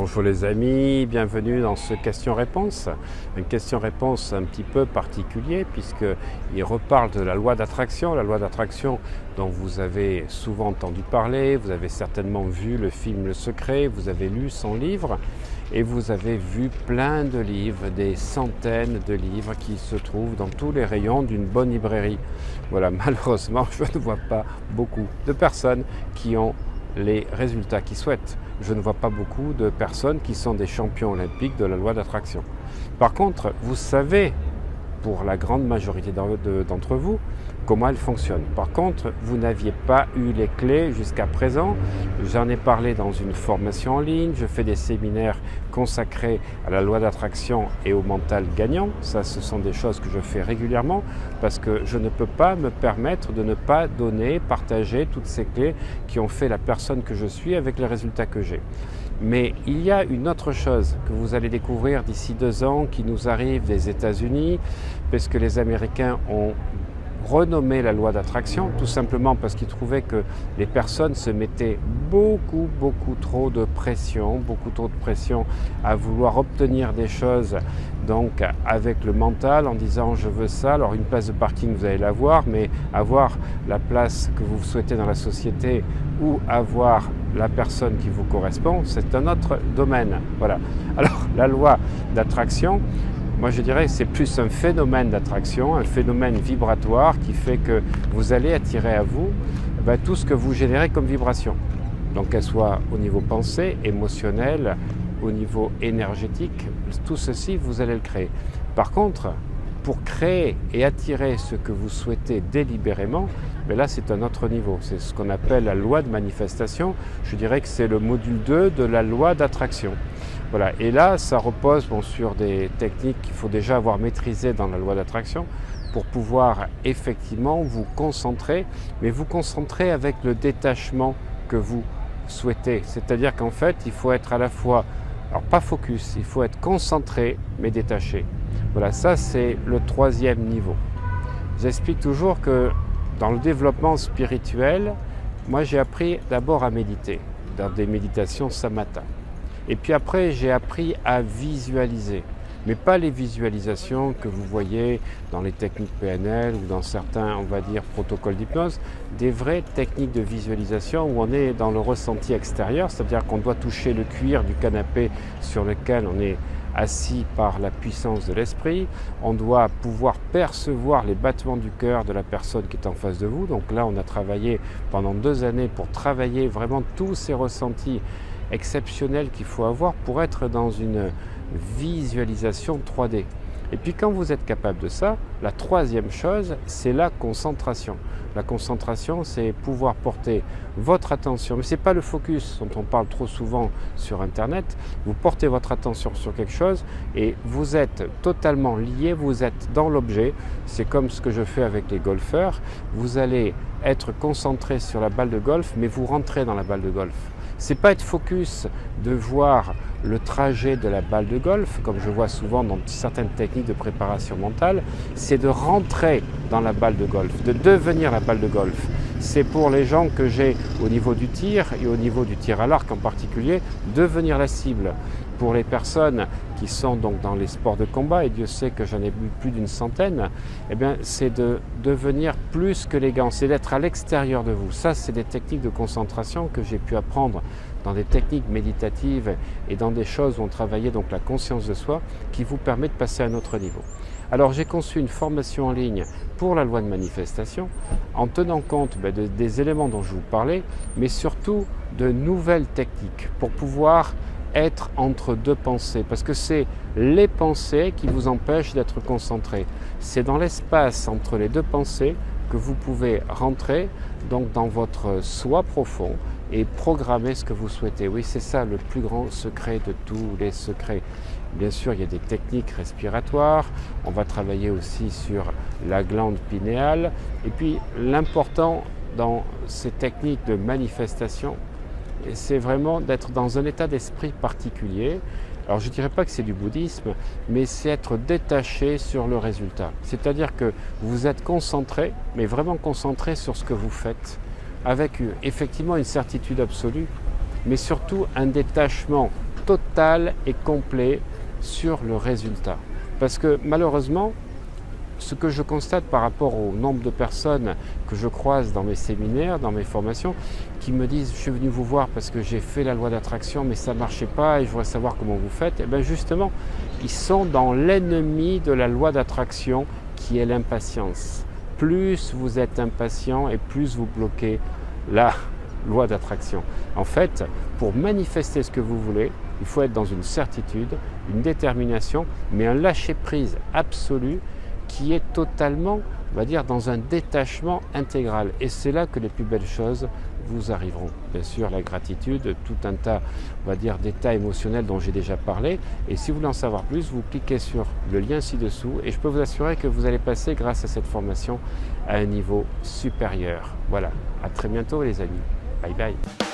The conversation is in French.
Bonjour les amis, bienvenue dans ce question-réponse. Une question-réponse un petit peu particulier puisqu'il reparle de la loi d'attraction. La loi d'attraction dont vous avez souvent entendu parler, vous avez certainement vu le film Le Secret, vous avez lu son livre et vous avez vu plein de livres, des centaines de livres qui se trouvent dans tous les rayons d'une bonne librairie. Voilà, malheureusement, je ne vois pas beaucoup de personnes qui ont les résultats qu'ils souhaitent. Je ne vois pas beaucoup de personnes qui sont des champions olympiques de la loi d'attraction. Par contre, vous savez, pour la grande majorité d'entre vous, comment elle fonctionne. Par contre, vous n'aviez pas eu les clés jusqu'à présent. J'en ai parlé dans une formation en ligne. Je fais des séminaires consacrés à la loi d'attraction et au mental gagnant. Ça, ce sont des choses que je fais régulièrement parce que je ne peux pas me permettre de ne pas donner, partager toutes ces clés qui ont fait la personne que je suis avec les résultats que j'ai. Mais il y a une autre chose que vous allez découvrir d'ici 2 ans qui nous arrive des États-Unis, parce que les Américains ont renommé la loi d'attraction, tout simplement parce qu'ils trouvaient que les personnes se mettaient beaucoup trop de pression, à vouloir obtenir des choses donc avec le mental en disant je veux ça. Alors une place de parking vous allez l'avoir, mais avoir la place que vous souhaitez dans la société ou avoir la personne qui vous correspond, c'est un autre domaine. Voilà. Alors la loi d'attraction, moi je dirais que c'est plus un phénomène d'attraction, un phénomène vibratoire qui fait que vous allez attirer à vous tout ce que vous générez comme vibration. Donc qu'elle soit au niveau pensée, émotionnel, au niveau énergétique, tout ceci vous allez le créer. Par contre, pour créer et attirer ce que vous souhaitez délibérément, mais là c'est un autre niveau, c'est ce qu'on appelle la loi de manifestation. Je dirais que c'est le module 2 de la loi d'attraction. Voilà. Et là ça repose sur des techniques qu'il faut déjà avoir maîtrisées dans la loi d'attraction pour pouvoir effectivement vous concentrer, mais vous concentrer avec le détachement que vous souhaitez. C'est-à-dire qu'en fait il faut être à la fois, alors pas focus, il faut être concentré mais détaché. Voilà, ça c'est le 3e niveau. J'explique toujours que dans le développement spirituel, moi j'ai appris d'abord à méditer, dans des méditations samatha. Et puis après j'ai appris à visualiser, mais pas les visualisations que vous voyez dans les techniques PNL ou dans certains, on va dire, protocoles d'hypnose, des vraies techniques de visualisation où on est dans le ressenti extérieur, c'est-à-dire qu'on doit toucher le cuir du canapé sur lequel on est assis par la puissance de l'esprit, on doit pouvoir percevoir les battements du cœur de la personne qui est en face de vous. Donc là, on a travaillé pendant 2 années pour travailler vraiment tous ces ressentis exceptionnels qu'il faut avoir pour être dans une visualisation 3D. Et puis quand vous êtes capable de ça, la 3e chose, c'est la concentration. La concentration, c'est pouvoir porter votre attention, mais ce n'est pas le focus dont on parle trop souvent sur Internet. Vous portez votre attention sur quelque chose et vous êtes totalement lié, vous êtes dans l'objet. C'est comme ce que je fais avec les golfeurs. Vous allez être concentré sur la balle de golf, mais vous rentrez dans la balle de golf. C'est pas être focus de voir le trajet de la balle de golf, comme je vois souvent dans certaines techniques de préparation mentale, c'est de rentrer dans la balle de golf, de devenir la balle de golf. C'est pour les gens que j'ai au niveau du tir et au niveau du tir à l'arc en particulier, devenir la cible. Pour les personnes qui sont donc dans les sports de combat, et Dieu sait que j'en ai vu plus d'une centaine, eh bien, c'est de devenir plus que les gants, c'est d'être à l'extérieur de vous. Ça, c'est des techniques de concentration que j'ai pu apprendre dans des techniques méditatives et dans des choses où on travaillait donc la conscience de soi qui vous permet de passer à un autre niveau. Alors j'ai conçu une formation en ligne pour la loi de manifestation en tenant compte des éléments dont je vous parlais, mais surtout de nouvelles techniques pour pouvoir être entre 2 pensées, parce que c'est les pensées qui vous empêchent d'être concentré. C'est dans l'espace entre les 2 pensées que vous pouvez rentrer donc dans votre soi profond et programmer ce que vous souhaitez. Oui, c'est ça le plus grand secret de tous les secrets. Bien sûr, il y a des techniques respiratoires, on va travailler aussi sur la glande pinéale, et puis l'important dans ces techniques de manifestation, c'est vraiment d'être dans un état d'esprit particulier. Alors je ne dirais pas que c'est du bouddhisme, mais c'est être détaché sur le résultat. C'est-à-dire que vous êtes concentré, mais vraiment concentré sur ce que vous faites, avec effectivement une certitude absolue, mais surtout un détachement total et complet sur le résultat. Parce que malheureusement, ce que je constate par rapport au nombre de personnes que je croise dans mes séminaires, dans mes formations, qui me disent « je suis venu vous voir parce que j'ai fait la loi d'attraction mais ça ne marchait pas et je voudrais savoir comment vous faites », et bien justement, ils sont dans l'ennemi de la loi d'attraction qui est l'impatience. Plus vous êtes impatient et plus vous bloquez la loi d'attraction. En fait, pour manifester ce que vous voulez, il faut être dans une certitude, une détermination, mais un lâcher-prise absolu qui est totalement, on va dire, dans un détachement intégral. Et c'est là que les plus belles choses vous arriveront. Bien sûr, la gratitude, tout un tas, on va dire, d'états émotionnels dont j'ai déjà parlé. Et si vous voulez en savoir plus, vous cliquez sur le lien ci-dessous et je peux vous assurer que vous allez passer, grâce à cette formation, à un niveau supérieur. Voilà, à très bientôt les amis. Bye bye.